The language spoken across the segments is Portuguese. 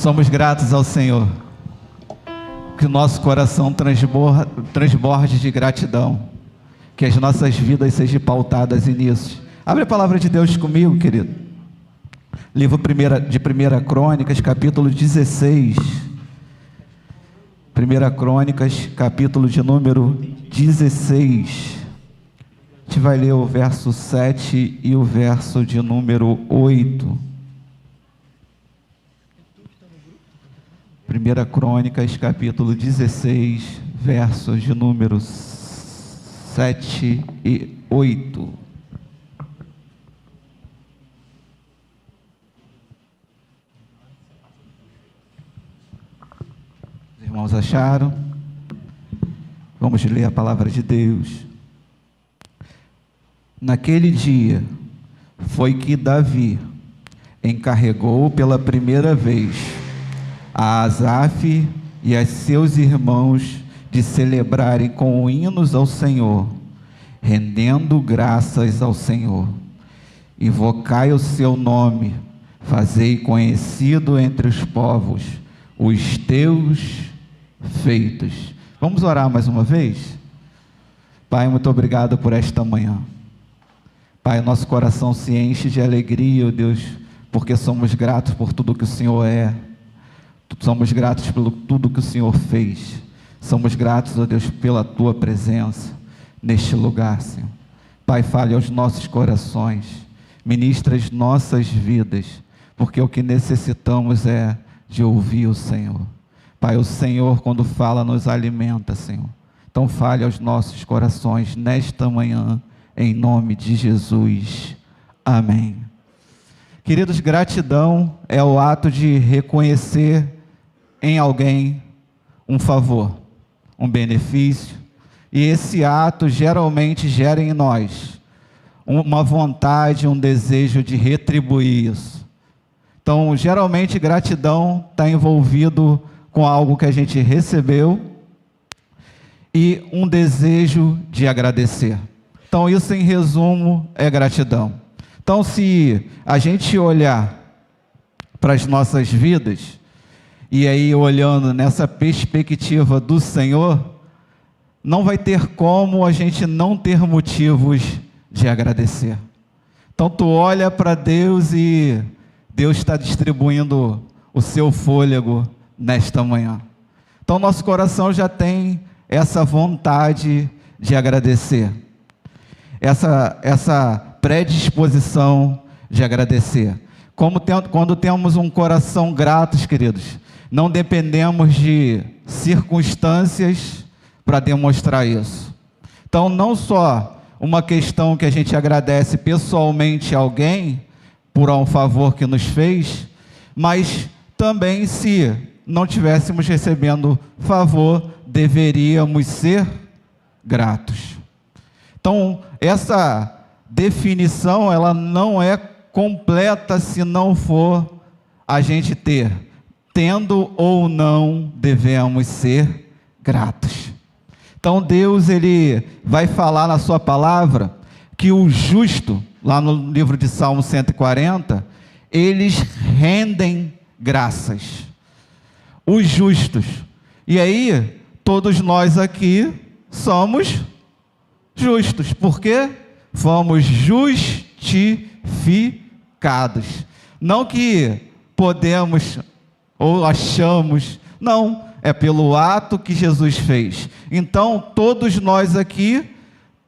Somos gratos ao Senhor, que o nosso coração transborde de gratidão, que as nossas vidas sejam pautadas nisso. Abre a palavra de Deus comigo, querido. Livro de 1 Crônicas, capítulo 16. 1 Crônicas, capítulo de número 16. A gente vai ler o verso 7 e o verso de número 8. 1 Crônicas, capítulo 16, versos de número 7 e 8. Os irmãos acharam? Vamos ler a palavra de Deus. Naquele dia foi que Davi encarregou pela primeira vez a Asaf e a seus irmãos de celebrarem com hinos ao Senhor, rendendo graças ao Senhor. Invocai o seu nome, fazei conhecido entre os povos os teus feitos. Vamos orar mais uma vez? Pai, muito obrigado por esta manhã. Pai, nosso coração se enche de alegria, ó Deus, porque somos gratos por tudo que o Senhor é. Somos gratos por tudo que o Senhor fez. Somos gratos, ó Deus, pela Tua presença neste lugar, Senhor. Pai, fale aos nossos corações, ministra as nossas vidas, porque o que necessitamos é de ouvir o Senhor. Pai, o Senhor, quando fala, nos alimenta, Senhor. Então fale aos nossos corações nesta manhã, em nome de Jesus. Amém. Queridos, gratidão é o ato de reconhecer em alguém um favor, um benefício, e esse ato geralmente gera em nós uma vontade, um desejo de retribuir isso. Então, geralmente, gratidão está envolvido com algo que a gente recebeu e um desejo de agradecer. Então, isso, em resumo, é gratidão. Então, se a gente olhar para as nossas vidas, e aí olhando nessa perspectiva do Senhor, não vai ter como a gente não ter motivos de agradecer. Então, tu olha para Deus e Deus está distribuindo o seu fôlego nesta manhã. Então, nosso coração já tem essa vontade de agradecer, essa predisposição de agradecer. Quando temos um coração grato, queridos, não dependemos de circunstâncias para demonstrar isso. Então, não só uma questão que a gente agradece pessoalmente a alguém por um favor que nos fez, mas também, se não estivéssemos recebendo favor, deveríamos ser gratos. Então, essa definição, ela não é completa se não for a gente tendo ou não, devemos ser gratos. Então, Deus, Ele vai falar na sua palavra que o justo, lá no livro de Salmo 140, eles rendem graças. Os justos. E aí, todos nós aqui somos justos. Por quê? Fomos justificados. Não que podemos ou achamos, não, é pelo ato que Jesus fez. Então, todos nós aqui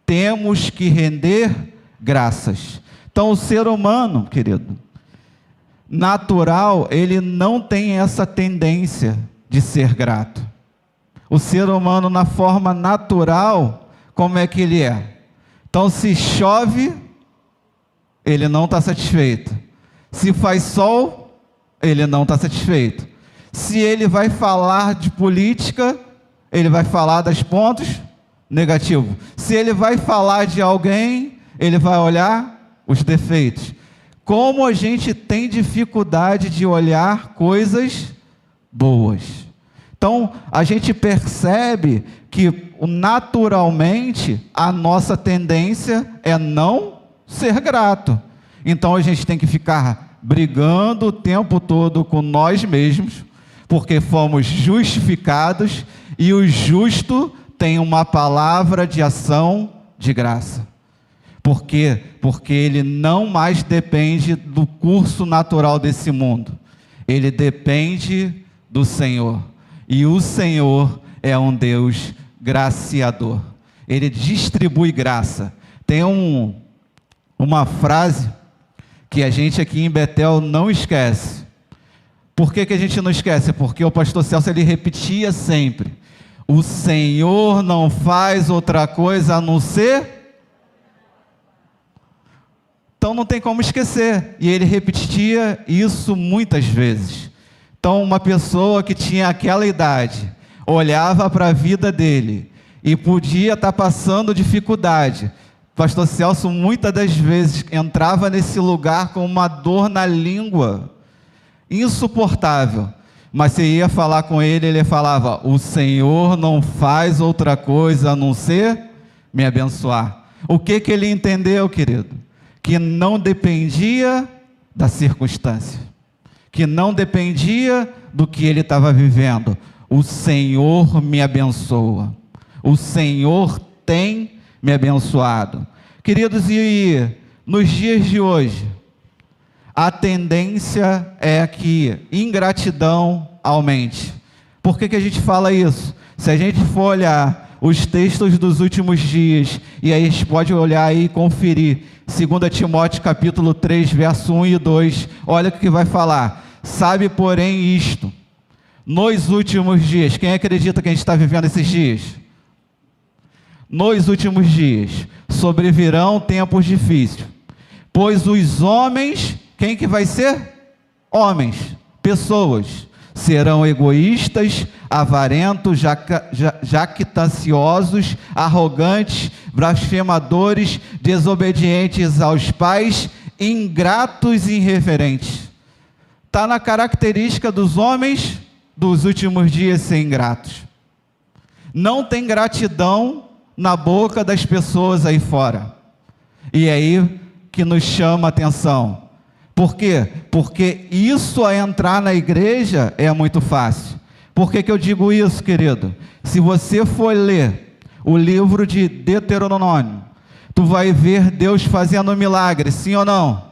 temos que render graças. Então, o ser humano, querido, natural, ele não tem essa tendência de ser grato. O ser humano, na forma natural, como é que ele é? Então, se chove, ele não está satisfeito. Se faz sol, ele não está satisfeito. Se ele vai falar de política, ele vai falar dos pontos negativos. Se ele vai falar de alguém, ele vai olhar os defeitos. Como a gente tem dificuldade de olhar coisas boas. Então, a gente percebe que naturalmente a nossa tendência é não ser grato. Então, a gente tem que ficar brigando o tempo todo com nós mesmos, porque fomos justificados, e o justo tem uma palavra de ação de graça. Por quê? Porque ele não mais depende do curso natural desse mundo. Ele depende do Senhor. E o Senhor é um Deus graciador. Ele distribui graça. Tem uma frase que a gente aqui em Betel não esquece. Por que a gente não esquece? Porque o pastor Celso, ele repetia sempre: o Senhor não faz outra coisa a não ser... Então não tem como esquecer. E ele repetia isso muitas vezes. Então uma pessoa que tinha aquela idade, olhava para a vida dele e podia estar passando dificuldade. Pastor Celso muitas das vezes entrava nesse lugar com uma dor na língua, insuportável. Mas você ia falar com ele, ele falava: o Senhor não faz outra coisa a não ser me abençoar. O que ele entendeu, querido? Que não dependia da circunstância, que não dependia do que ele estava vivendo. O Senhor me abençoa, o Senhor tem me abençoado. Queridos, e nos dias de hoje, a tendência é que ingratidão aumente. Por que a gente fala isso? Se a gente for olhar os textos dos últimos dias, e aí a gente pode olhar aí e conferir, 2 Timóteo capítulo 3, verso 1 e 2, olha o que vai falar: sabe porém isto, nos últimos dias, quem acredita que a gente está vivendo esses dias? Nos últimos dias, sobrevirão tempos difíceis, pois os homens, quem que vai ser? Homens, pessoas, serão egoístas, avarentos, jactanciosos, arrogantes, blasfemadores, desobedientes aos pais, ingratos e irreverentes. Está na característica dos homens dos últimos dias ser ingratos. Não tem gratidão na boca das pessoas aí fora. E é aí que nos chama a atenção. Por quê? Porque isso a entrar na igreja é muito fácil. Por que eu digo isso, querido? Se você for ler o livro de Deuteronômio, tu vai ver Deus fazendo milagres, sim ou não?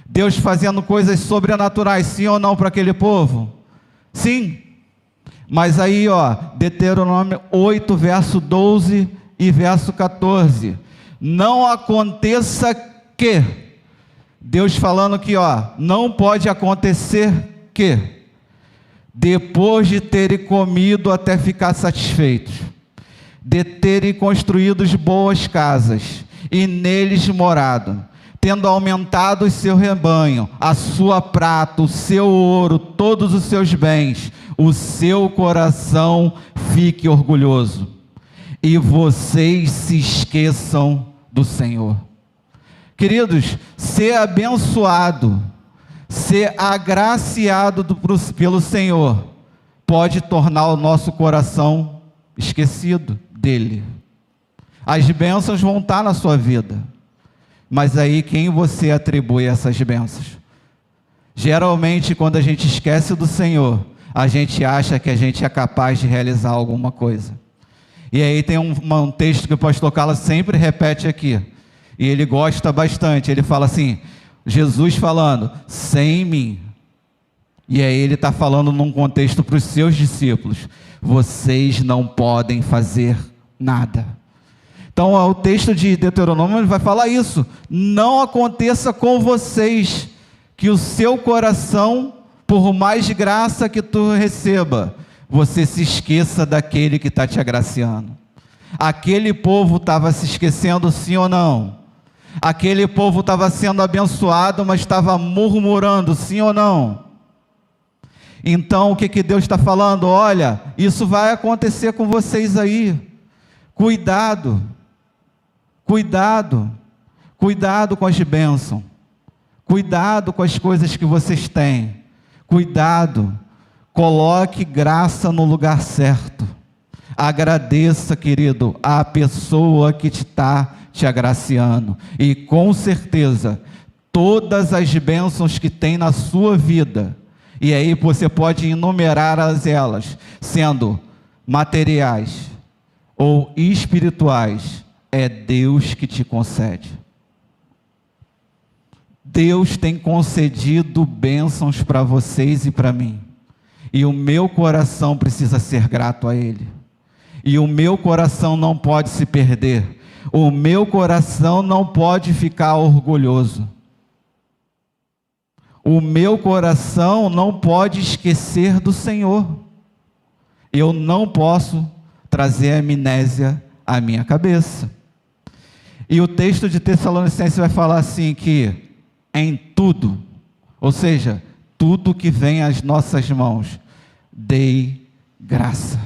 Deus fazendo coisas sobrenaturais, sim ou não, para aquele povo? Sim. Mas aí, Deuteronômio 8, verso 12 e verso 14. Não aconteça que... Deus falando que, não pode acontecer que, depois de terem comido até ficar satisfeitos, de terem construído boas casas, e neles morado, tendo aumentado o seu rebanho, a sua prata, o seu ouro, todos os seus bens, o seu coração fique orgulhoso, e vocês se esqueçam do Senhor. Queridos, ser abençoado, ser agraciado pelo Senhor, pode tornar o nosso coração esquecido dele. As bênçãos vão estar na sua vida, mas aí quem você atribui essas bênçãos? Geralmente, quando a gente esquece do Senhor, a gente acha que a gente é capaz de realizar alguma coisa. E aí tem um texto que o pastor Carlos sempre repete aqui, e ele gosta bastante. Ele fala assim, Jesus falando, sem mim. E aí ele está falando num contexto para os seus discípulos, vocês não podem fazer nada. Então o texto de Deuteronômio ele vai falar isso, não aconteça com vocês, que o seu coração, por mais graça que tu receba, você se esqueça daquele que está te agraciando. Aquele povo estava se esquecendo, sim ou não? Aquele povo estava sendo abençoado, mas estava murmurando, sim ou não? Então o que Deus está falando? Olha, isso vai acontecer com vocês aí, cuidado, cuidado, cuidado com as bênçãos, cuidado com as coisas que vocês têm, cuidado, coloque graça no lugar certo, agradeça, querido, a pessoa que está te agraciando, e com certeza, todas as bênçãos que tem na sua vida, e aí você pode enumerar elas, sendo materiais ou espirituais, é Deus que te concede. Deus tem concedido bênçãos para vocês e para mim, e o meu coração precisa ser grato a Ele, e o meu coração não pode se perder, o meu coração não pode ficar orgulhoso, o meu coração não pode esquecer do Senhor, eu não posso trazer amnésia à minha cabeça. E o texto de Tessalonicenses vai falar assim que em tudo, ou seja, tudo que vem às nossas mãos, dei graça.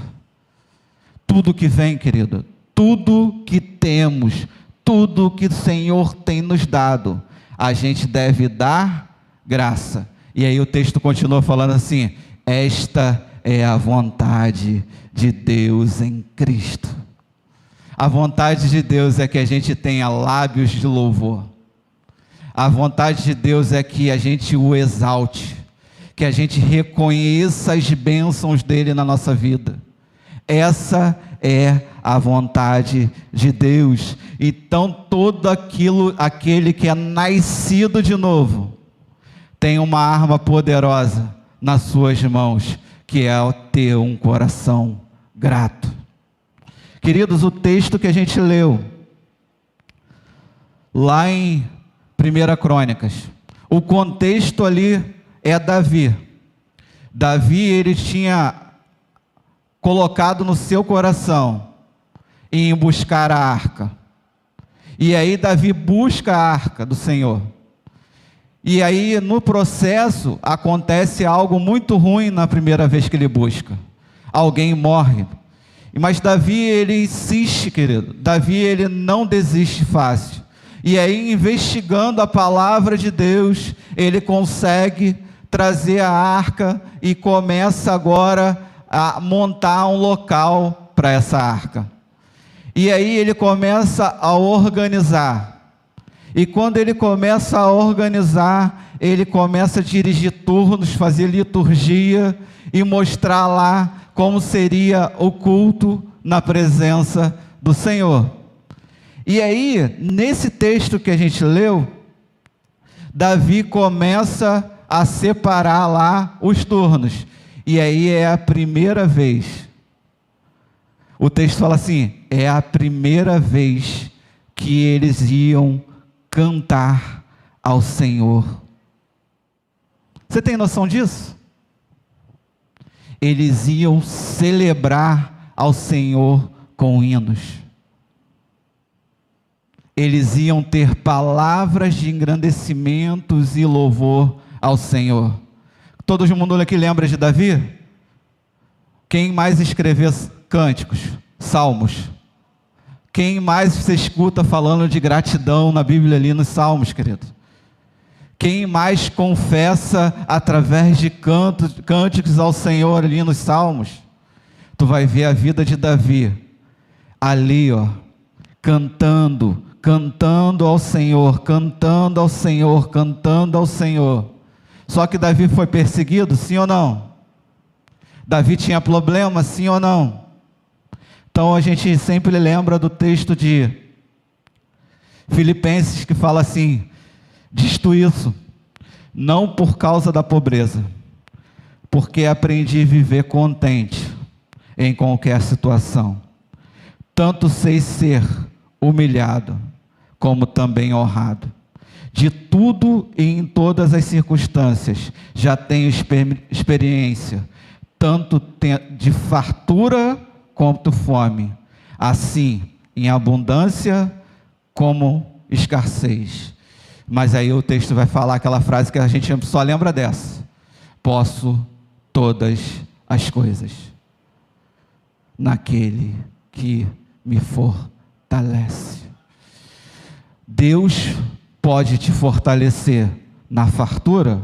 Tudo que vem, querido, tudo que temos, tudo que o Senhor tem nos dado, a gente deve dar graça. E aí o texto continua falando assim: esta é a vontade de Deus em Cristo. A vontade de Deus é que a gente tenha lábios de louvor. A vontade de Deus é que a gente o exalte, que a gente reconheça as bênçãos dele na nossa vida. Essa é a vontade de Deus. Então todo aquele que é nascido de novo, tem uma arma poderosa nas suas mãos, que é ter um coração grato. Queridos, o texto que a gente leu, lá em 1 Crônicas, o contexto ali é Davi. Davi, ele tinha colocado no seu coração em buscar a arca. E aí Davi busca a arca do Senhor. E aí no processo acontece algo muito ruim na primeira vez que ele busca. Alguém morre. Mas Davi, ele insiste, querido. Davi, ele não desiste fácil. E aí, investigando a palavra de Deus, ele consegue trazer a arca e começa agora a montar um local para essa arca. E aí ele começa a organizar. E quando ele começa a organizar, ele começa a dirigir turnos, fazer liturgia e mostrar lá como seria o culto na presença do Senhor. E aí, nesse texto que a gente leu, Davi começa a separar lá os turnos. E aí é a primeira vez. O texto fala assim: é a primeira vez que eles iam cantar ao Senhor. Você tem noção disso? Eles iam celebrar ao Senhor com hinos. Eles iam ter palavras de engrandecimentos e louvor ao Senhor. Todo mundo aqui lembra de Davi? Quem mais escreveu cânticos, salmos? Quem mais você escuta falando de gratidão na Bíblia ali nos salmos, querido? Quem mais confessa através de cânticos ao Senhor ali nos salmos? Tu vai ver a vida de Davi ali, ó, cantando ao Senhor, cantando ao Senhor, cantando ao Senhor. Só que Davi foi perseguido, sim ou não? Davi tinha problema, sim ou não? Então a gente sempre lembra do texto de Filipenses que fala assim: disto isso, não por causa da pobreza, porque aprendi a viver contente em qualquer situação. Tanto sei ser humilhado, como também honrado. De tudo e em todas as circunstâncias, já tenho experiência, tanto de fartura quanto fome, assim em abundância como escassez. Mas aí o texto vai falar aquela frase que a gente só lembra dessa: posso todas as coisas naquele que me fortalece. Deus pode te fortalecer na fartura,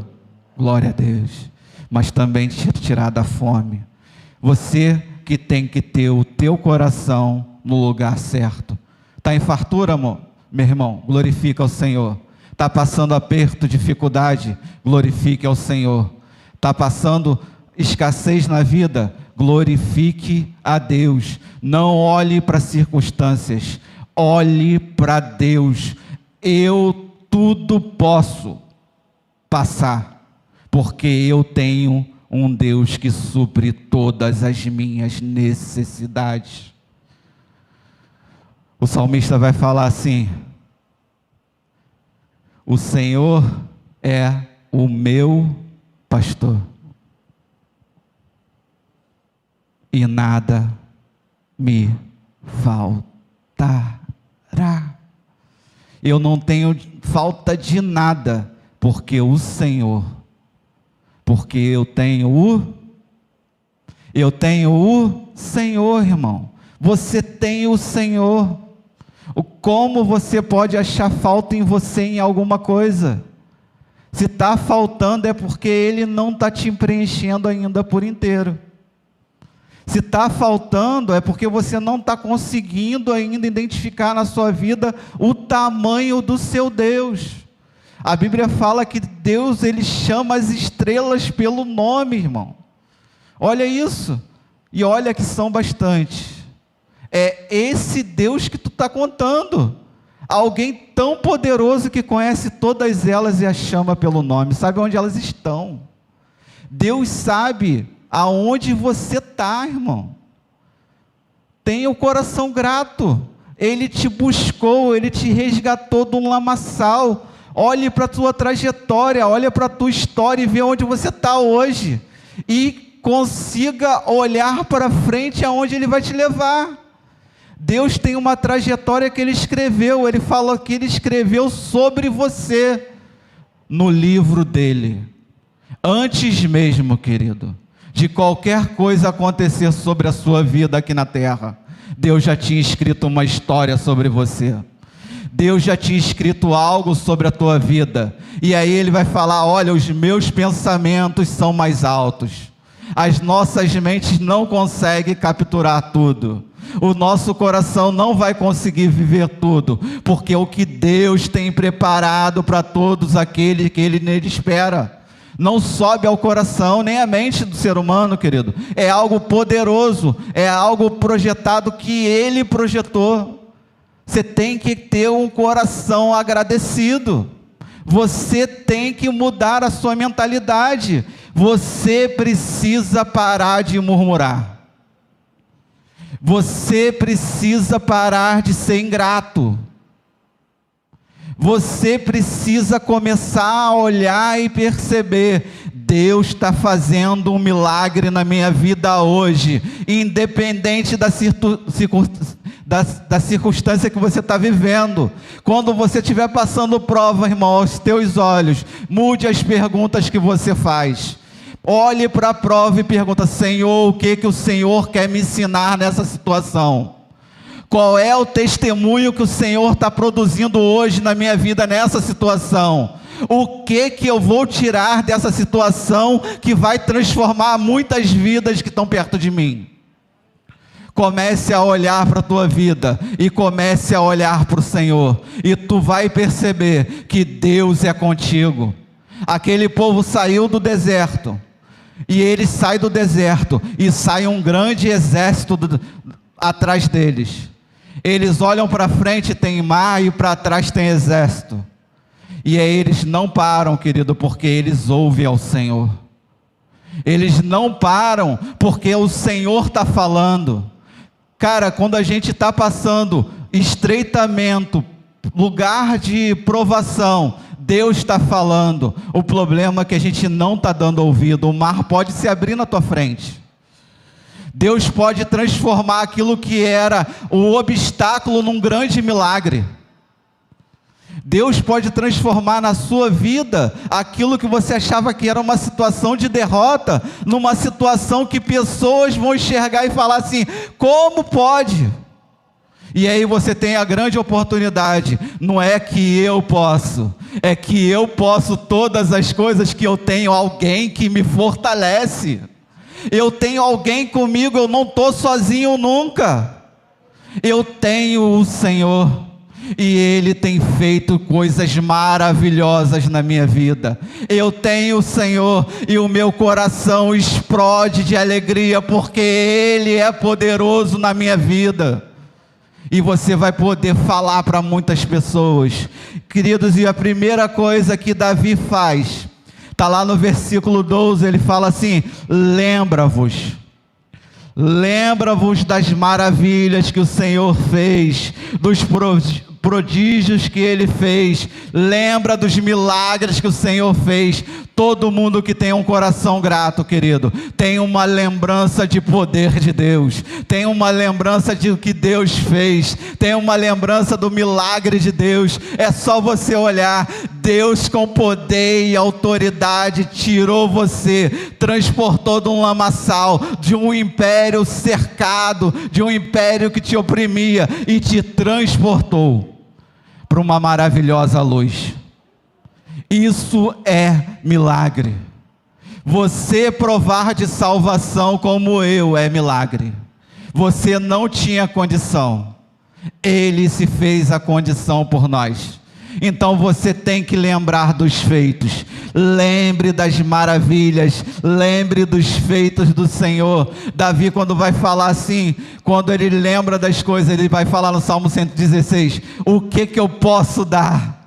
glória a Deus, mas também te tirar da fome. Você que tem que ter o teu coração no lugar certo. Está em fartura, meu irmão? Glorifica ao Senhor. Está passando aperto, dificuldade, glorifique ao Senhor. Está passando escassez na vida, glorifique a Deus. Não olhe para as circunstâncias, olhe para Deus. Eu tudo posso passar, porque eu tenho um Deus que supre todas as minhas necessidades. O salmista vai falar assim: o Senhor é o meu pastor, e nada me faltará. Eu não tenho falta de nada, porque eu tenho o Senhor, irmão. Você tem o Senhor. Como você pode achar falta em você em alguma coisa? Se está faltando é porque Ele não está te preenchendo ainda por inteiro. Se está faltando é porque você não está conseguindo ainda identificar na sua vida o tamanho do seu Deus. A Bíblia fala que Deus, Ele chama as estrelas pelo nome, irmão. Olha isso, e olha que são bastante. É esse Deus que tu está contando. Alguém tão poderoso que conhece todas elas e as chama pelo nome, sabe onde elas estão. Deus sabe aonde você está, irmão. Tenha o coração grato. Ele te buscou, Ele te resgatou de um lamaçal. Olhe para a tua trajetória, olhe para a tua história e vê onde você está hoje. E consiga olhar para frente aonde Ele vai te levar. Deus tem uma trajetória que Ele escreveu. Ele falou que Ele escreveu sobre você no livro dEle. Antes mesmo, querido, de qualquer coisa acontecer sobre a sua vida aqui na terra, Deus já tinha escrito uma história sobre você. Deus já tinha escrito algo sobre a tua vida. E aí Ele vai falar: olha, os meus pensamentos são mais altos. As nossas mentes não conseguem capturar tudo. O nosso coração não vai conseguir viver tudo, porque o que Deus tem preparado para todos aqueles que Ele nele espera, não sobe ao coração, nem à mente do ser humano, querido. É algo poderoso, é algo projetado que Ele projetou. Você tem que ter um coração agradecido. Você tem que mudar a sua mentalidade. Você precisa parar de murmurar. Você precisa parar de ser ingrato. Você precisa começar a olhar e perceber: Deus está fazendo um milagre na minha vida hoje, independente da circunstância que você está vivendo. Quando você estiver passando prova, irmão, aos teus olhos, mude as perguntas que você faz. Olhe para a prova e pergunta: Senhor, o que o Senhor quer me ensinar nessa situação? Qual é o testemunho que o Senhor está produzindo hoje na minha vida nessa situação? O que eu vou tirar dessa situação que vai transformar muitas vidas que estão perto de mim? Comece a olhar para a tua vida e comece a olhar para o Senhor, e tu vai perceber que Deus é contigo. Aquele povo saiu do deserto, e ele sai do deserto, e sai um grande exército atrás deles. Eles olham para frente, tem mar, e para trás tem exército. E aí eles não param, querido, porque eles ouvem ao Senhor. Eles não param, porque o Senhor está falando. Cara, quando a gente está passando estreitamento, lugar de provação, Deus está falando. O problema é que a gente não está dando ouvido. O mar pode se abrir na tua frente. Deus pode transformar aquilo que era o obstáculo num grande milagre. Deus pode transformar na sua vida aquilo que você achava que era uma situação de derrota, numa situação que pessoas vão enxergar e falar assim: como pode? E aí você tem a grande oportunidade. Não é que eu posso, é que eu posso todas as coisas que eu tenho alguém que me fortalece. Eu tenho alguém comigo, eu não estou sozinho nunca. Eu tenho o Senhor. E Ele tem feito coisas maravilhosas na minha vida. Eu tenho o Senhor e o meu coração explode de alegria, porque Ele é poderoso na minha vida. E você vai poder falar para muitas pessoas. Queridos, e a primeira coisa que Davi faz, está lá no versículo 12, ele fala assim: lembra-vos das maravilhas que o Senhor fez, dos prodígios que Ele fez, lembra dos milagres que o Senhor fez. Todo mundo que tem um coração grato, querido, tem uma lembrança de poder de Deus, tem uma lembrança de o que Deus fez, tem uma lembrança do milagre de Deus. É só você olhar, Deus com poder e autoridade tirou você, transportou de um lamaçal, de um império cercado, de um império que te oprimia, e te transportou para uma maravilhosa luz. Isso é milagre. Você provar de salvação como eu é milagre. Você não tinha condição, Ele se fez a condição por nós. Então você tem que lembrar dos feitos. Lembre das maravilhas, lembre dos feitos do Senhor. Davi, quando vai falar assim, quando ele lembra das coisas, ele vai falar no Salmo 116, o que eu posso dar?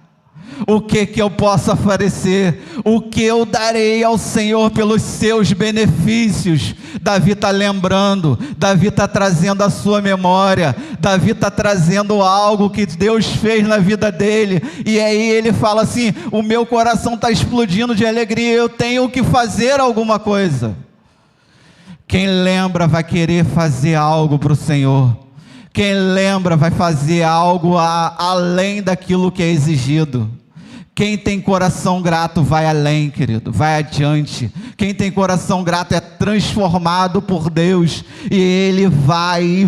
O que eu posso oferecer? O que eu darei ao Senhor pelos seus benefícios? Davi está lembrando, Davi está trazendo a sua memória, Davi está trazendo algo que Deus fez na vida dele, e aí ele fala assim: o meu coração está explodindo de alegria, eu tenho que fazer alguma coisa. Quem lembra vai querer fazer algo para o Senhor. Quem lembra vai fazer algo além daquilo que é exigido. Quem tem coração grato vai além, querido, vai adiante. Quem tem coração grato é transformado por Deus, e ele vai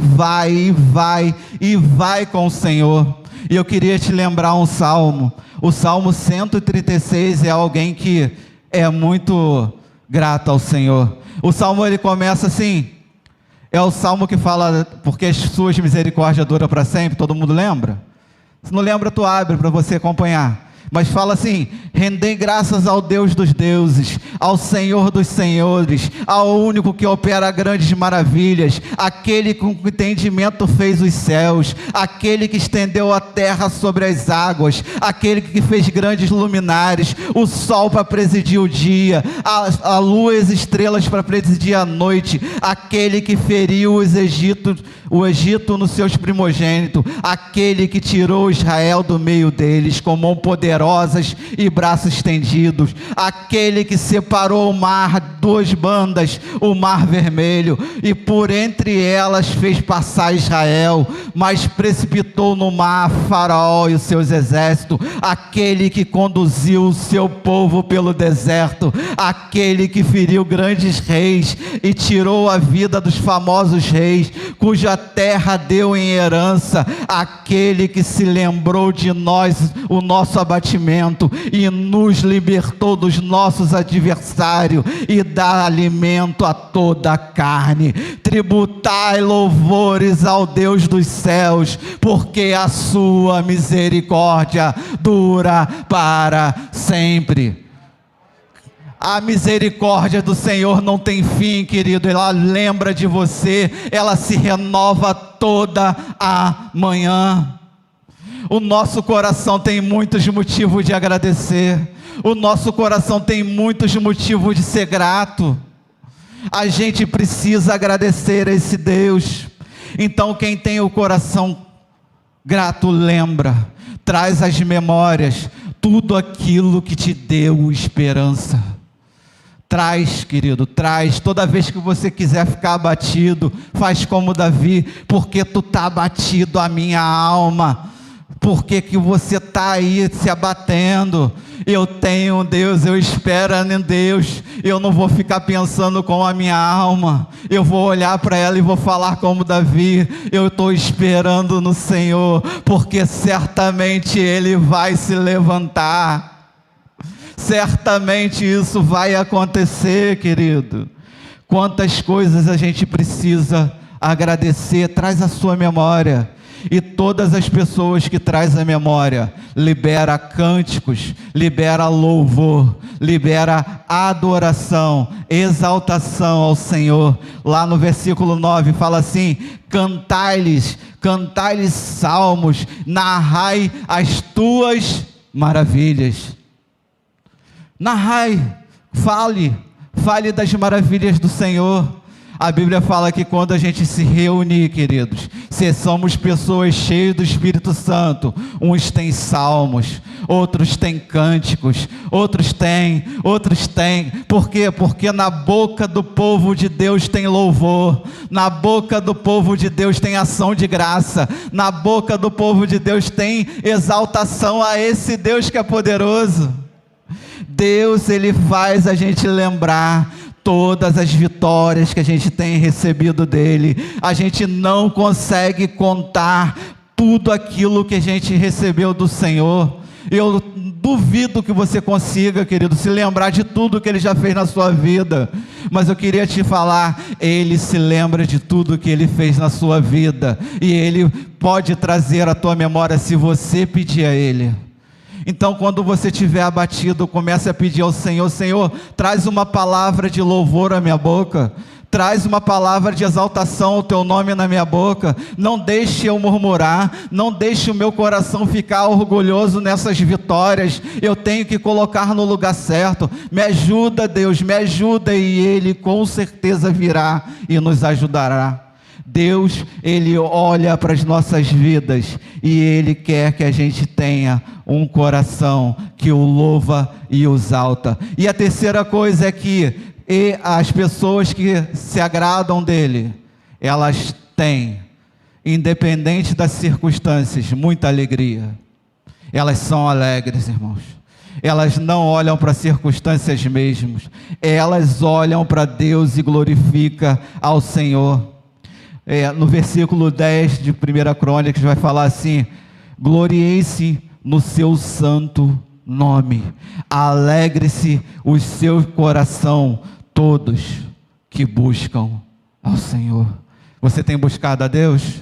com o Senhor. E eu queria te lembrar um salmo. O Salmo 136 é alguém que é muito grato ao Senhor. O salmo, ele começa assim, é o salmo que fala, porque as suas misericórdias duram para sempre. Todo mundo lembra? Se não lembra, tu abre para você acompanhar. Mas fala assim: rendei graças ao Deus dos deuses, ao Senhor dos senhores, ao único que opera grandes maravilhas, aquele com entendimento fez os céus, aquele que estendeu a terra sobre as águas, aquele que fez grandes luminares, o sol para presidir o dia, a lua e as estrelas para presidir a noite, aquele que feriu o Egito nos seus primogênitos, aquele que tirou Israel do meio deles com mão poderosas e braços estendidos, aquele que separou o mar, duas bandas, o mar vermelho, e por entre elas fez passar Israel, mas precipitou no mar Faraó e os seus exércitos, aquele que conduziu o seu povo pelo deserto, aquele que feriu grandes reis e tirou a vida dos famosos reis, cuja terra deu em herança, aquele que se lembrou de nós, o nosso abatimento, e nos libertou dos nossos adversários, e dá alimento a toda a carne. Tributai louvores ao Deus dos céus, porque a sua misericórdia dura para sempre. A misericórdia do Senhor não tem fim, querido. Ela lembra de você, ela se renova toda a manhã. O nosso coração tem muitos motivos de agradecer, o nosso coração tem muitos motivos de ser grato. A gente precisa agradecer a esse Deus. Então quem tem o coração grato lembra, traz às memórias tudo aquilo que te deu esperança. Traz, querido, traz. Toda vez que você quiser ficar abatido, faz como Davi: porque tu está abatido a minha alma. Por que você está aí se abatendo? Eu tenho um Deus, eu espero em Deus. Eu não vou ficar pensando com a minha alma. Eu vou olhar para ela e vou falar como Davi: eu estou esperando no Senhor, porque certamente Ele vai se levantar. Certamente isso vai acontecer, querido. Quantas coisas a gente precisa agradecer. Traz a sua memória. E todas as pessoas que traz a memória, libera cânticos, libera louvor, libera adoração, exaltação ao Senhor. Lá no versículo 9 fala assim: cantai-lhes salmos, narrai as tuas maravilhas. Narrai, fale das maravilhas do Senhor. A Bíblia fala que quando a gente se reunir, queridos, se somos pessoas cheias do Espírito Santo, uns têm salmos, outros têm cânticos, outros têm. Por quê? Porque na boca do povo de Deus tem louvor, na boca do povo de Deus tem ação de graça, na boca do povo de Deus tem exaltação a esse Deus que é poderoso. Deus, Ele faz a gente lembrar todas as vitórias que a gente tem recebido dEle. A gente não consegue contar tudo aquilo que a gente recebeu do Senhor. Eu duvido que você consiga, querido, se lembrar de tudo que Ele já fez na sua vida. Mas eu queria te falar, Ele se lembra de tudo que Ele fez na sua vida. E Ele pode trazer à tua memória se você pedir a Ele. Então, quando você estiver abatido, comece a pedir ao Senhor: Senhor, traz uma palavra de louvor à minha boca, traz uma palavra de exaltação ao teu nome na minha boca. Não deixe eu murmurar, não deixe o meu coração ficar orgulhoso nessas vitórias. Eu tenho que colocar no lugar certo. Me ajuda, Deus, me ajuda, e Ele com certeza virá e nos ajudará. Deus, Ele olha para as nossas vidas e Ele quer que a gente tenha um coração que o louva e o exalta. E a terceira coisa é que as pessoas que se agradam dEle, elas têm, independente das circunstâncias, muita alegria. Elas são alegres, irmãos. Elas não olham para as circunstâncias mesmo, elas olham para Deus e glorificam ao Senhor. No versículo 10 de 1 Crônicas vai falar assim: gloriei-se no seu santo nome, alegre-se o seu coração, todos que buscam ao Senhor. Você tem buscado a Deus?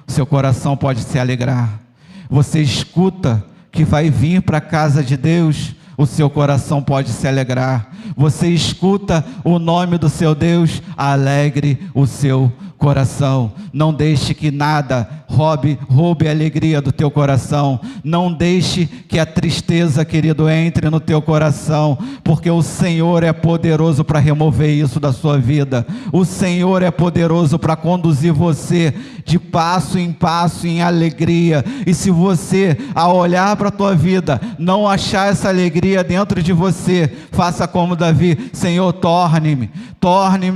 O seu coração pode se alegrar. Você escuta que vai vir para a casa de Deus, o seu coração pode se alegrar. Você escuta o nome do seu Deus, alegre o seu coração. Não deixe que nada roube a alegria do teu coração. Não deixe que a tristeza, querido, entre no teu coração, porque o Senhor é poderoso para remover isso da sua vida. O Senhor é poderoso para conduzir você de passo em alegria. E se você, ao olhar para a tua vida, não achar essa alegria dentro de você, faça como Davi: Senhor, torne-me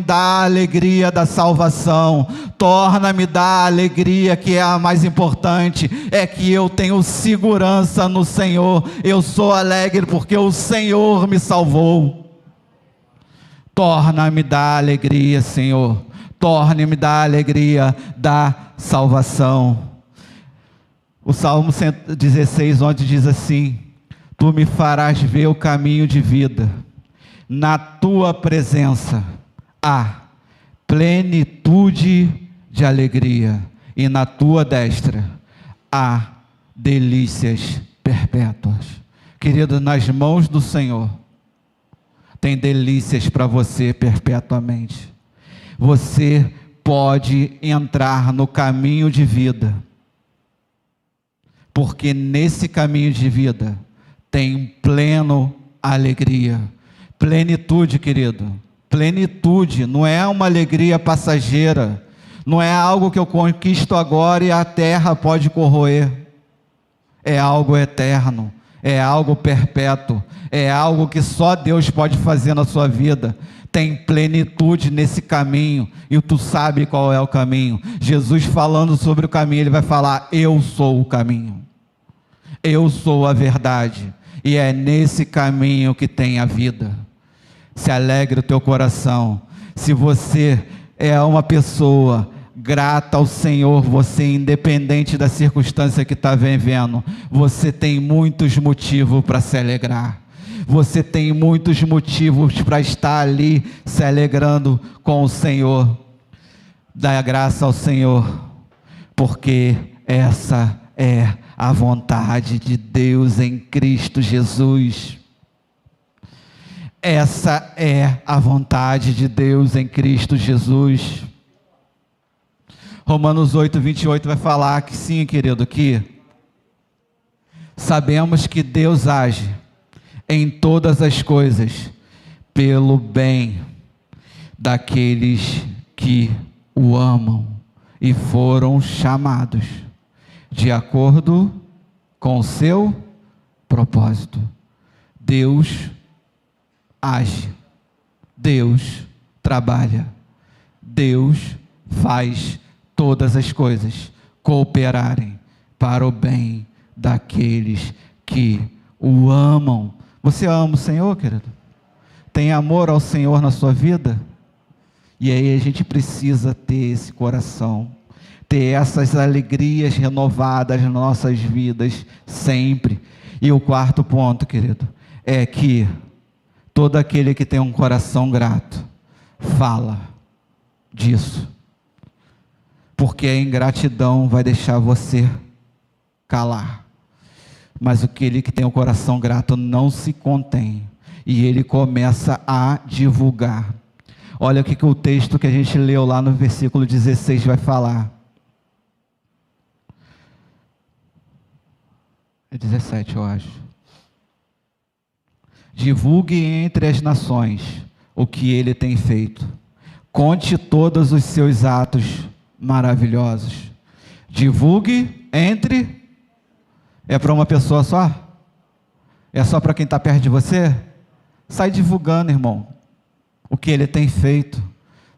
da alegria da salvação, torna-me da alegria que é a mais importante, é que eu tenho segurança no Senhor, eu sou alegre porque o Senhor me salvou. Torna-me da alegria, Senhor, torne-me da alegria da salvação. O Salmo 116, onde diz assim: tu me farás ver o caminho de vida, na tua presença há plenitude de alegria, e na tua destra há delícias perpétuas. Querido, nas mãos do Senhor tem delícias para você perpetuamente. Você pode entrar no caminho de vida, porque nesse caminho de vida tem pleno alegria. Plenitude, querido, plenitude não é uma alegria passageira, não é algo que eu conquisto agora e a terra pode corroer. É algo eterno, é algo perpétuo, é algo que só Deus pode fazer na sua vida. Tem plenitude nesse caminho, e tu sabe qual é o caminho. Jesus, falando sobre o caminho, Ele vai falar: eu sou o caminho, eu sou a verdade, e é nesse caminho que tem a vida. Se alegre o teu coração. Se você é uma pessoa grata ao Senhor, você, independente da circunstância que está vivendo, você tem muitos motivos para se alegrar. Você tem muitos motivos para estar ali se alegrando com o Senhor. Dá graça ao Senhor, porque essa é a vontade de Deus em Cristo Jesus. Essa é a vontade de Deus em Cristo Jesus. Romanos 8, 28 vai falar que sim, querido, que sabemos que Deus age em todas as coisas pelo bem daqueles que o amam e foram chamados de acordo com o seu propósito. Deus age, Deus trabalha, Deus faz todas as coisas cooperarem para o bem daqueles que o amam. Você ama o Senhor, querido? Tem amor ao Senhor na sua vida? E aí a gente precisa ter esse coração, ter essas alegrias renovadas nas nossas vidas sempre. E o quarto ponto, querido, é que todo aquele que tem um coração grato fala disso, porque a ingratidão vai deixar você calar, mas aquele que tem um coração grato não se contém, e ele começa a divulgar. Olha o que o texto que a gente leu lá no versículo 16 vai falar. É 17, eu acho. Divulgue entre as nações o que ele tem feito. Conte todos os seus atos maravilhosos. Divulgue entre... É para uma pessoa só? É só para quem está perto de você? Sai divulgando, irmão, o que ele tem feito.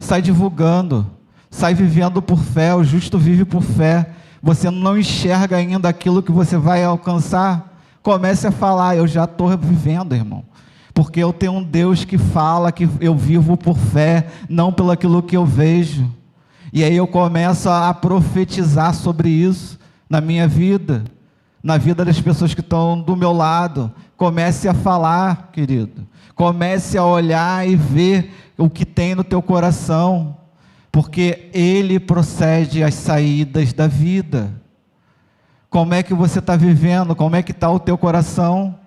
Sai divulgando. Sai vivendo por fé. O justo vive por fé. Você não enxerga ainda aquilo que você vai alcançar? Comece a falar: eu já estou vivendo, irmão, porque eu tenho um Deus que fala que eu vivo por fé, não pelo aquilo que eu vejo. E aí eu começo a profetizar sobre isso na minha vida, na vida das pessoas que estão do meu lado. Comece a falar, querido. Comece a olhar e ver o que tem no teu coração, porque Ele procede às saídas da vida. Como é que você está vivendo? Como é que está o teu coração?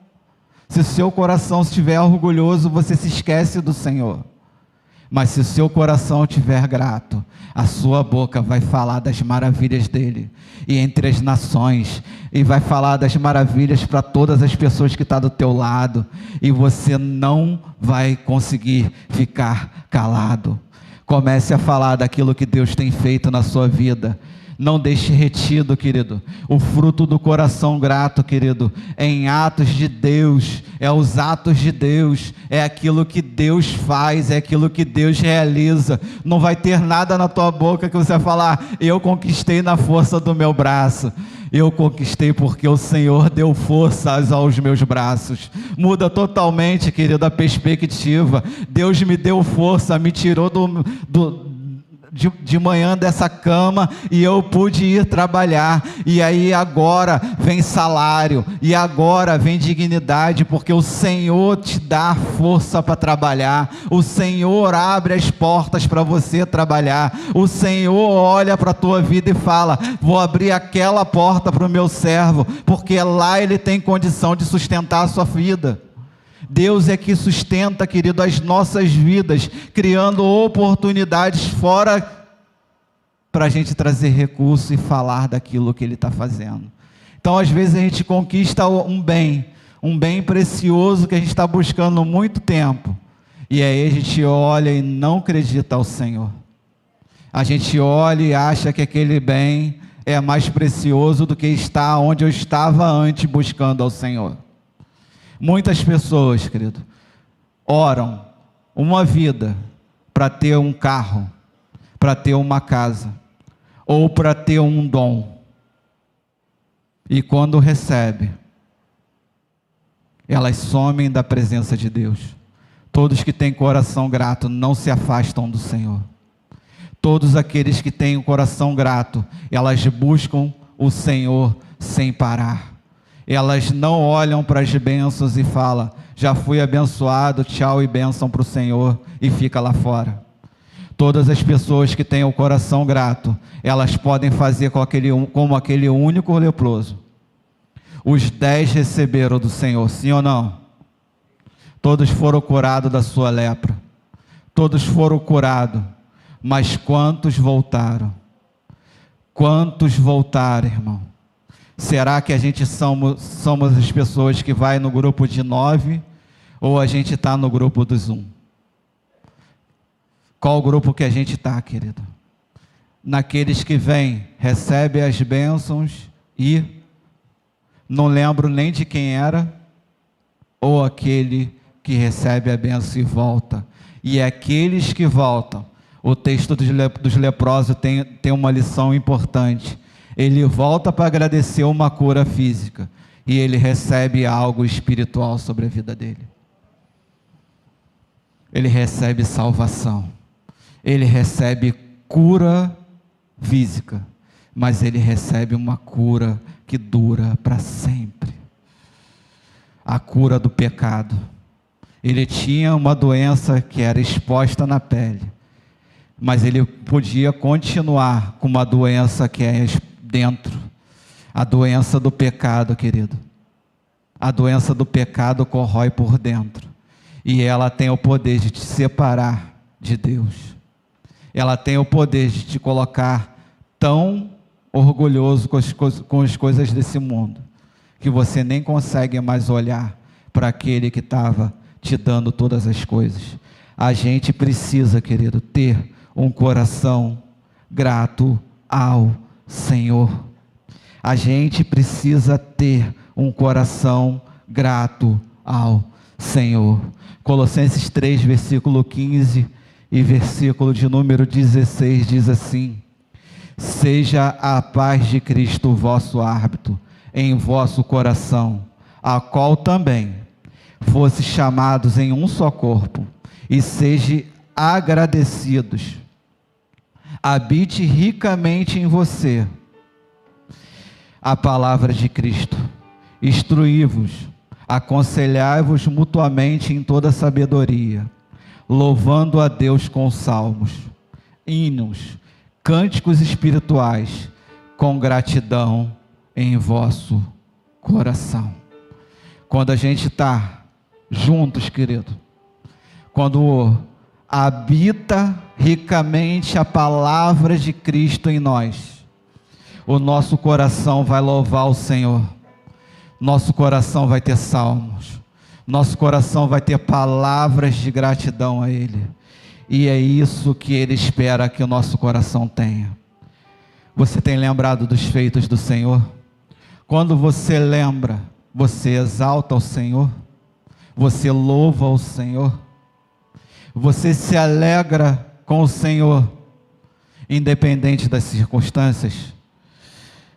Se o seu coração estiver orgulhoso, você se esquece do Senhor. Mas se o seu coração estiver grato, a sua boca vai falar das maravilhas dele, e entre as nações, e vai falar das maravilhas para todas as pessoas que estão do teu lado, e você não vai conseguir ficar calado. Comece a falar daquilo que Deus tem feito na sua vida. Não deixe retido, querido, o fruto do coração grato, querido, é em atos de Deus, é os atos de Deus, é aquilo que Deus faz, é aquilo que Deus realiza. Não vai ter nada na tua boca que você vai falar: eu conquistei na força do meu braço. Eu conquistei porque o Senhor deu forças aos meus braços. Muda totalmente, querido, a perspectiva. Deus me deu força, me tirou de manhã dessa cama, e eu pude ir trabalhar, e aí agora vem salário, e agora vem dignidade, porque o Senhor te dá força para trabalhar, o Senhor abre as portas para você trabalhar, o Senhor olha para a tua vida e fala: vou abrir aquela porta para o meu servo, porque lá ele tem condição de sustentar a sua vida. Deus é que sustenta, querido, as nossas vidas, criando oportunidades fora para a gente trazer recurso e falar daquilo que Ele está fazendo. Então, às vezes a gente conquista um bem precioso que a gente está buscando há muito tempo, e aí a gente olha e não acredita ao Senhor. A gente olha e acha que aquele bem é mais precioso do que estar onde eu estava antes buscando ao Senhor. Muitas pessoas, querido, oram uma vida para ter um carro, para ter uma casa, ou para ter um dom, e quando recebe, elas somem da presença de Deus. Todos que têm coração grato não se afastam do Senhor. Todos aqueles que têm o coração grato, elas buscam o Senhor sem parar. Elas não olham para as bênçãos e falam: já fui abençoado, tchau e bênção para o Senhor, e fica lá fora. Todas as pessoas que têm o coração grato, elas podem fazer como aquele único leproso. Os 10 receberam do Senhor, sim ou não? Todos foram curados da sua lepra. Todos foram curados. Mas quantos voltaram? Quantos voltaram, irmão? Será que a gente somos as pessoas que vai no grupo de 9 ou a gente está no grupo dos 1? Qual o grupo que a gente está, querido? Naqueles que vêm, recebem as bênçãos e não lembro nem de quem era, ou aquele que recebe a bênção e volta. E aqueles que voltam, o texto dos leprosos tem uma lição importante. Ele volta para agradecer uma cura física e ele recebe algo espiritual sobre a vida dele. Ele recebe salvação, ele recebe cura física, mas ele recebe uma cura que dura para sempre. A cura do pecado. Ele tinha uma doença que era exposta na pele, mas ele podia continuar com uma doença que é dentro, a doença do pecado, querido. A doença do pecado corrói por dentro, e ela tem o poder de te separar de Deus. Ela tem o poder de te colocar tão orgulhoso com as coisas desse mundo, que você nem consegue mais olhar para aquele que estava te dando todas as coisas. A gente precisa, querido, ter um coração grato ao Senhor. A gente precisa ter um coração grato ao Senhor. Colossenses 3, versículo 15 e versículo de número 16 diz assim: seja a paz de Cristo o vosso árbitro em vosso coração, a qual também fosse chamados em um só corpo, e sejam agradecidos. Habite ricamente em você a palavra de Cristo. Instruí-vos, aconselhai-vos mutuamente em toda sabedoria, louvando a Deus com salmos, hinos, cânticos espirituais, com gratidão em vosso coração. Quando a gente está juntos, querido, quando habita ricamente a palavra de Cristo em nós, o nosso coração vai louvar o Senhor, nosso coração vai ter salmos, nosso coração vai ter palavras de gratidão a Ele, e é isso que Ele espera que o nosso coração tenha. Você tem lembrado dos feitos do Senhor? Quando você lembra, você exalta o Senhor, você louva o Senhor, você se alegra com o Senhor, independente das circunstâncias.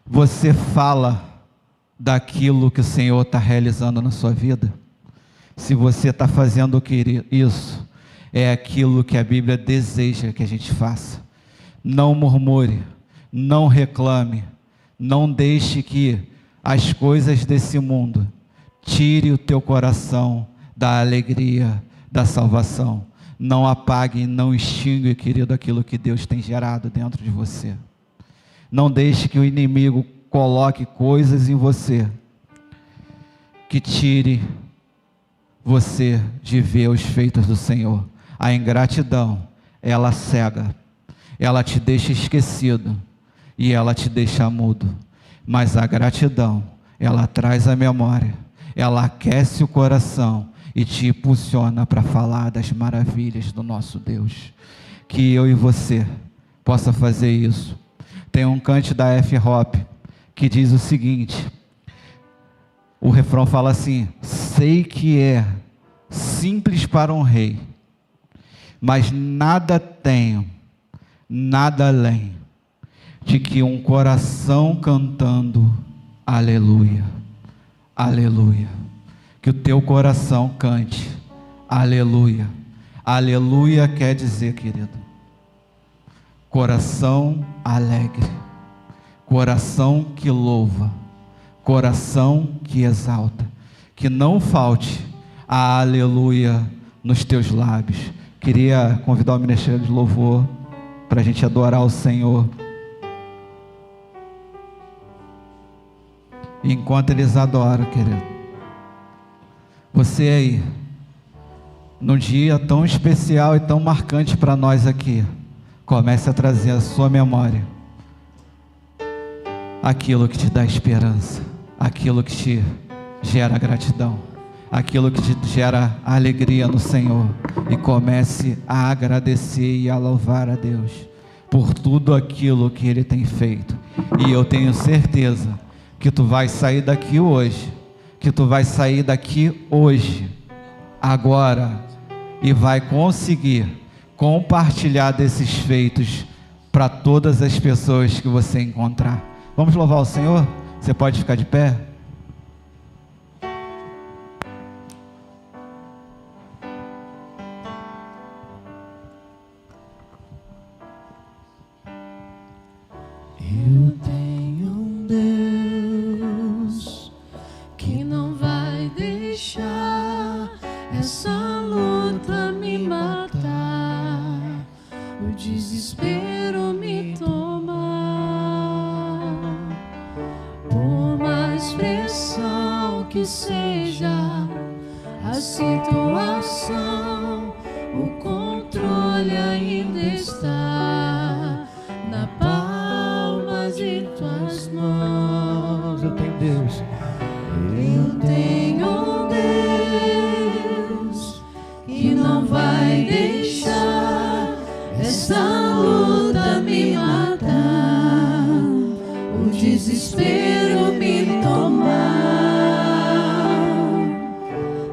Você fala daquilo que o Senhor está realizando na sua vida. Se você está fazendo isso, é aquilo que a Bíblia deseja que a gente faça. Não murmure, não reclame, não deixe que as coisas desse mundo tire o teu coração da alegria, da salvação. Não apague, não extingue, querido, aquilo que Deus tem gerado dentro de você. Não deixe que o inimigo coloque coisas em você que tire você de ver os feitos do Senhor. A ingratidão, ela cega, ela te deixa esquecido e ela te deixa mudo. Mas a gratidão, ela traz a memória, ela aquece o coração e te impulsiona para falar das maravilhas do nosso Deus. Que eu e você possa fazer isso. Tem um cante da F-Hop que diz o seguinte, o refrão fala assim: sei que é simples para um rei, mas nada tenho, nada além de que um coração cantando aleluia, aleluia. Que o teu coração cante aleluia. Aleluia quer dizer, querido, coração alegre, coração que louva, coração que exalta. Que não falte a aleluia nos teus lábios, Queria convidar o Ministério de Louvor para a gente adorar o Senhor. E enquanto eles adoram, querido, você aí, num dia tão especial e tão marcante para nós aqui, comece a trazer à sua memória aquilo que te dá esperança, aquilo que te gera gratidão, aquilo que te gera alegria no Senhor, e comece a agradecer e a louvar a Deus por tudo aquilo que Ele tem feito. E eu tenho certeza que tu vai sair daqui hoje, agora, e vai conseguir compartilhar desses feitos para todas as pessoas que você encontrar. Vamos louvar o Senhor? Você pode ficar de pé? Eu tenho um Deus que não vai deixar essa luta me matar, o desespero me tomar. Por mais pressão que seja a situação, o controle ainda está na palma de tuas mãos. Eu tenho Deus. Eu tenho um Deus que não vai deixar essa luta me matar, o desespero me tomar.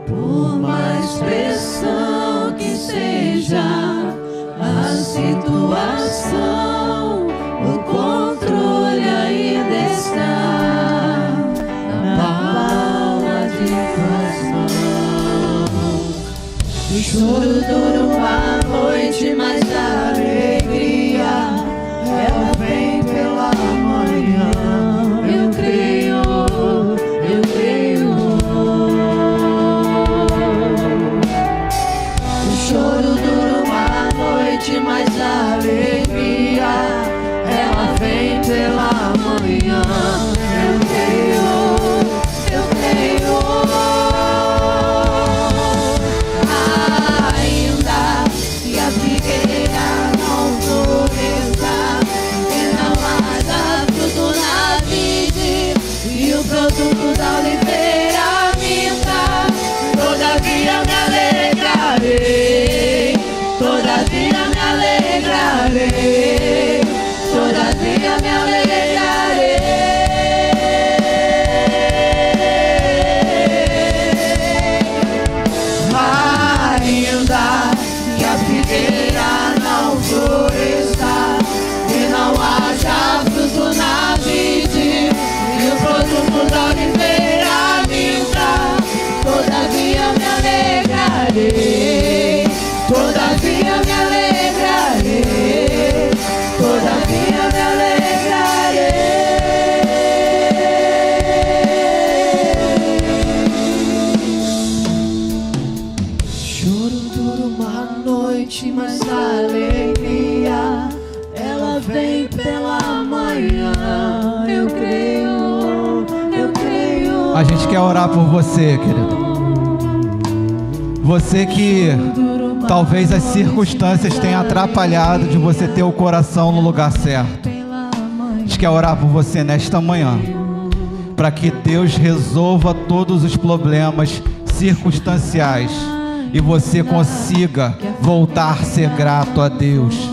Por mais pressão que seja a situação, o controle ainda está na palma de tuas mãos. O choro dura uma noite, mas a alegria ela vem pela manhã. Eu creio, eu creio. O choro dura uma noite, mas a alegria ela vem pela manhã. Eu creio, eu creio. Ainda que a figueira não floresça e não haja fruto na vide e o produto da oliveira minta, todavia me alegrarei, todavia me alegrarei, todavia me alegrarei. Ainda que a figueira não floresça e não haja fruto na vide e o produto da oliveira minta, todavia me alegrarei, todavia me alegrarei, todavia me alegrarei. Choro dura uma noite, mas a alegria ela vem pela manhã. Eu creio, eu creio. A gente quer orar por você, querido. Você que talvez as circunstâncias tenham atrapalhado de você ter o coração no lugar certo. A gente quer orar por você nesta manhã, para que Deus resolva todos os problemas circunstanciais e você consiga voltar a ser grato a Deus.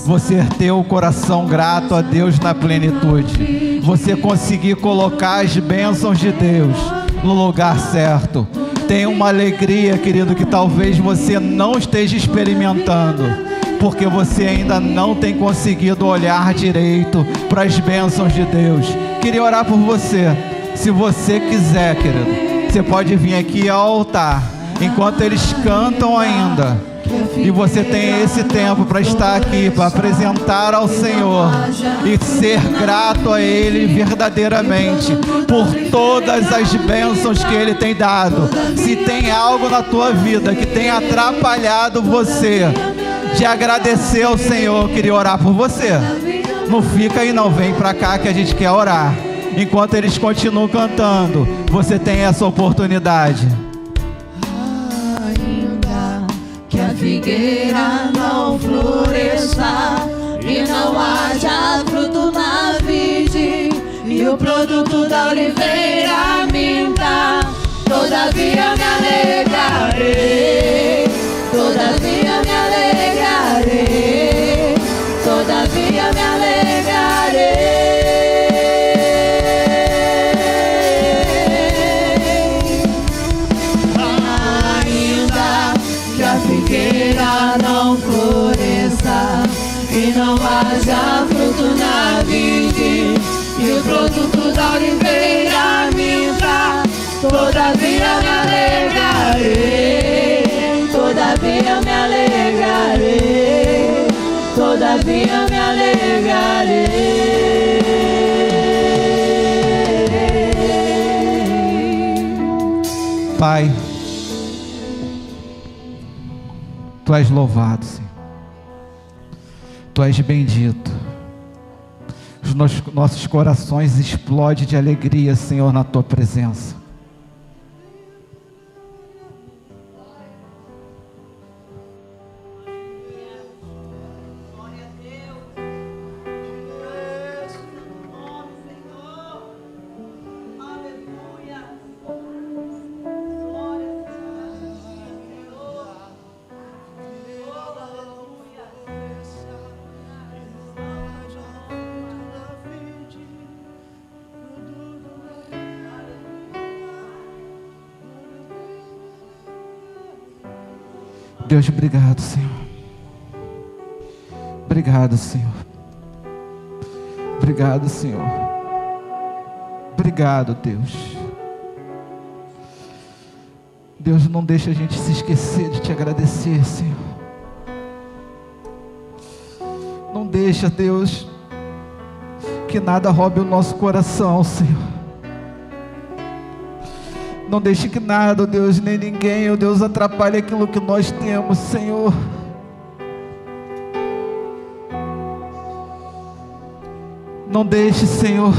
Você ter o coração grato a Deus na plenitude. Você conseguir colocar as bênçãos de Deus no lugar certo. Tem uma alegria, querido, que talvez você não esteja experimentando, porque você ainda não tem conseguido olhar direito para as bênçãos de Deus. Queria orar por você. Se você quiser, querido, você pode vir aqui ao altar, enquanto eles cantam ainda. E você tem esse tempo para estar aqui, para apresentar ao Senhor e ser grato a Ele verdadeiramente por todas as bênçãos que Ele tem dado. Se tem algo na tua vida que tem atrapalhado você de agradecer ao Senhor, eu queria orar por você. Não fica aí não, vem para cá que a gente quer orar. Enquanto eles continuam cantando, você tem essa oportunidade. Ainda que a figueira não floresça e não haja fruto na vide, e o produto da oliveira minta, todavia me alegrarei, todavia me alegrarei, todavia me alegrarei. Ainda que a figueira não floresça e não haja fruto na vide, e o produto da oliveira minta, todavia me alegrarei, todavia me alegrarei, todavia me alegrarei. Pai, Tu és louvado, Senhor. Tu és bendito. Os nossos corações explodem de alegria, Senhor, na Tua presença. Deus, obrigado, Senhor. Obrigado, Senhor. Obrigado, Senhor. Obrigado, Deus. Deus, não deixa a gente se esquecer de Te agradecer, Senhor. Não deixa, Deus, que nada roube o nosso coração, Senhor. Não deixe que nada, Deus, nem ninguém, Deus, atrapalhe aquilo que nós temos, Senhor. Não deixe, Senhor,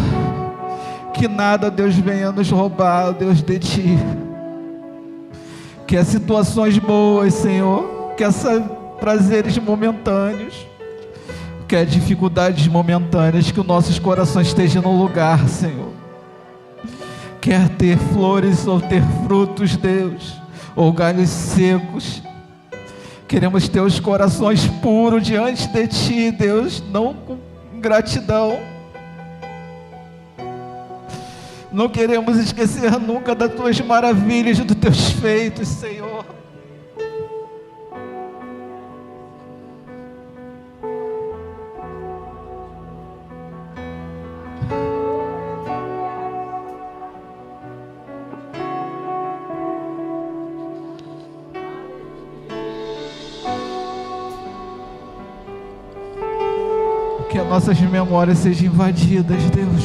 que nada, Deus, venha nos roubar, Deus, de Ti. Que as situações boas, Senhor, que esses prazeres momentâneos, que as dificuldades momentâneas, que os nossos corações estejam no lugar, Senhor. Quer ter flores ou ter frutos, Deus, ou galhos secos, queremos ter os corações puros diante de Ti, Deus, não com ingratidão. Não queremos esquecer nunca das Tuas maravilhas, dos Teus feitos, Senhor. Que as nossas memórias sejam invadidas, Deus,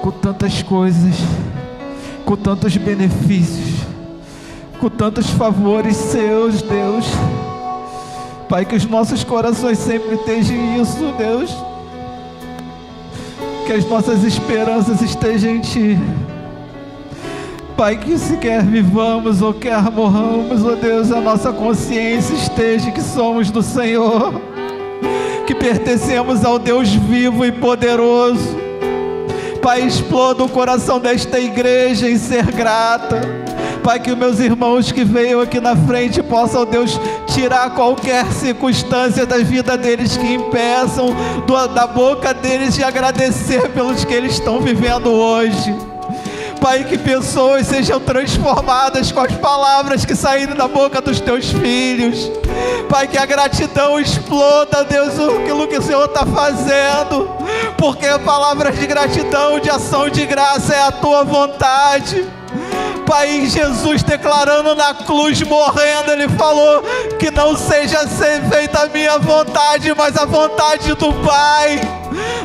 com tantas coisas, com tantos benefícios, com tantos favores Seus, Deus. Pai, que os nossos corações sempre estejam isso, Deus. Que as nossas esperanças estejam em Ti. Pai, que se quer vivamos ou quer morramos, ó Deus, a nossa consciência esteja que somos do Senhor, que pertencemos ao Deus vivo e poderoso. Pai, exploda o coração desta igreja em ser grata. Pai, que os meus irmãos que veio aqui na frente possam, Deus, tirar qualquer circunstância da vida deles que impeçam da boca deles de agradecer pelos que eles estão vivendo hoje. Pai, que pessoas sejam transformadas com as palavras que saíram da boca dos Teus filhos. Pai, que a gratidão exploda, Deus, aquilo que o Senhor está fazendo, porque palavras de gratidão, de ação de graça é a Tua vontade. Pai, Jesus declarando na cruz, morrendo, Ele falou que não seja feita a minha vontade, mas a vontade do Pai.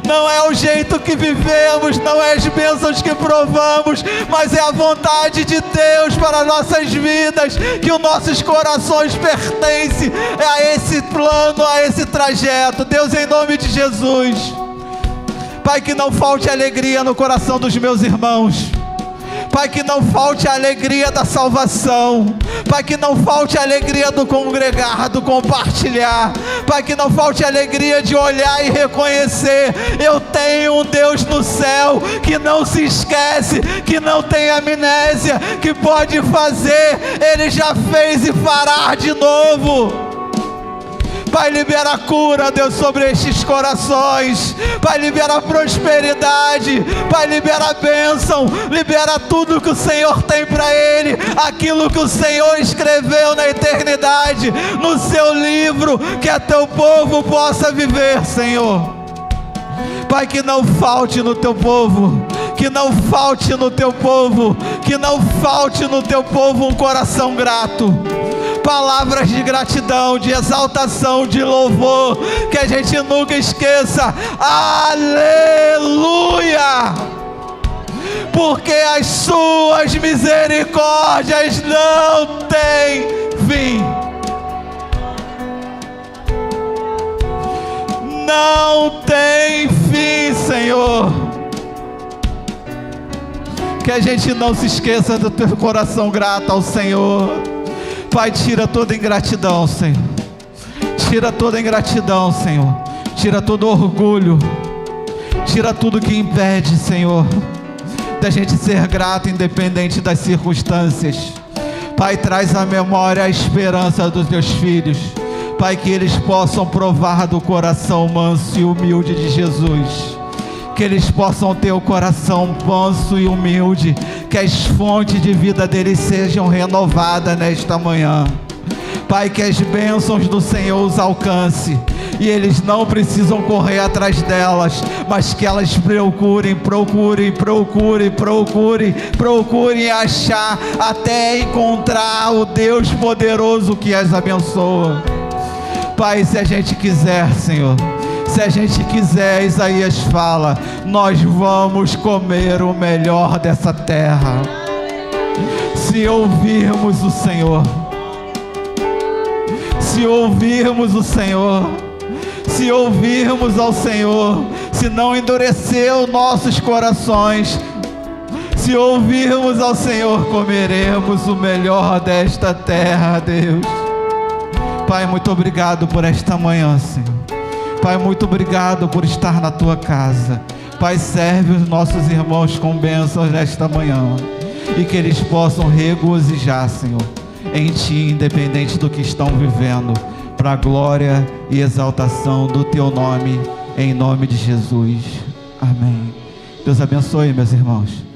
Não é o jeito que vivemos, não é as bênçãos que provamos, mas é a vontade de Deus para nossas vidas, que os nossos corações pertencem a esse plano, a esse trajeto. Deus, em nome de Jesus, Pai, que não falte alegria no coração dos meus irmãos. Pai, que não falte a alegria da salvação. Pai, que não falte a alegria do congregar, do compartilhar. Pai, que não falte a alegria de olhar e reconhecer: eu tenho um Deus no céu que não se esquece, que não tem amnésia, que pode fazer, Ele já fez e fará de novo. Pai, libera a cura, Deus, sobre estes corações. Pai, libera a prosperidade. Pai, libera a bênção. Libera tudo que o Senhor tem para ele, aquilo que o Senhor escreveu na eternidade, no seu livro, que a teu povo possa viver, Senhor. Pai, que não falte no teu povo, que não falte no teu povo, que não falte no teu povo um coração grato. Palavras de gratidão, de exaltação, de louvor, que a gente nunca esqueça. Aleluia! Porque as suas misericórdias não têm fim. Não tem fim, Senhor. Que a gente não se esqueça do teu coração grato ao Senhor. Pai, tira toda ingratidão, Senhor. Tira toda ingratidão, Senhor. Tira todo orgulho. Tira tudo que impede, Senhor, da gente ser grato independente das circunstâncias. Pai, traz à memória a esperança dos teus filhos. Pai, que eles possam provar do coração manso e humilde de Jesus. Que eles possam ter o coração manso e humilde, que as fontes de vida deles sejam renovadas nesta manhã. Pai, que as bênçãos do Senhor os alcance, e eles não precisam correr atrás delas, mas que elas procurem achar, até encontrar o Deus poderoso que as abençoa. Pai, se a gente quiser, Senhor, se a gente quiser, Isaías fala, nós vamos comer o melhor dessa terra. Se ouvirmos o Senhor, se ouvirmos o Senhor, se ouvirmos ao Senhor, se não endurecer os nossos corações, se ouvirmos ao Senhor, comeremos o melhor desta terra, Deus. Pai, muito obrigado por esta manhã, Senhor. Pai, muito obrigado por estar na tua casa. Pai, serve os nossos irmãos com bênçãos nesta manhã, e que eles possam regozijar, Senhor, em Ti, independente do que estão vivendo, para a glória e exaltação do Teu nome, em nome de Jesus. Amém. Deus abençoe, meus irmãos.